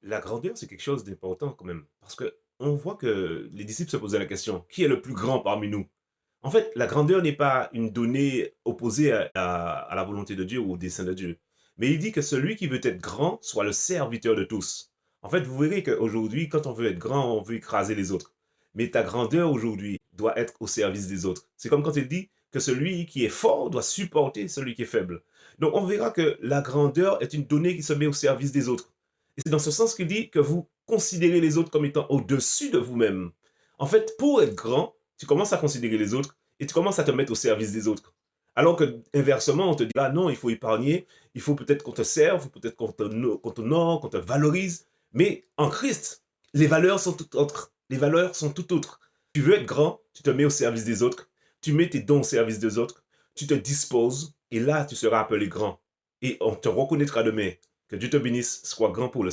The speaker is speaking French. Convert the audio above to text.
La grandeur, c'est quelque chose d'important quand même, parce que on voit que les disciples se posaient la question: «Qui est le plus grand parmi nous?» En fait, la grandeur n'est pas une donnée opposée à la volonté de Dieu ou au dessein de Dieu. Mais il dit que celui qui veut être grand soit le serviteur de tous. En fait, vous verrez qu'aujourd'hui, quand on veut être grand, on veut écraser les autres. Mais ta grandeur aujourd'hui doit être au service des autres. C'est comme quand il dit que celui qui est fort doit supporter celui qui est faible. Donc on verra que la grandeur est une donnée qui se met au service des autres. Et c'est dans ce sens qu'il dit que vous considérez les autres comme étant au-dessus de vous-même. En fait, pour être grand, tu commences à considérer les autres et tu commences à te mettre au service des autres. Alors que, inversement, on te dit, ah non, il faut épargner, il faut peut-être qu'on te serve, peut-être qu'on t'honore, qu'on te valorise. Mais en Christ, les valeurs sont tout autres. Les valeurs sont tout autres. Tu veux être grand, tu te mets au service des autres, tu mets tes dons au service des autres, tu te disposes, et là, tu seras appelé grand. Et on te reconnaîtra demain. Que Dieu te bénisse, sois grand pour le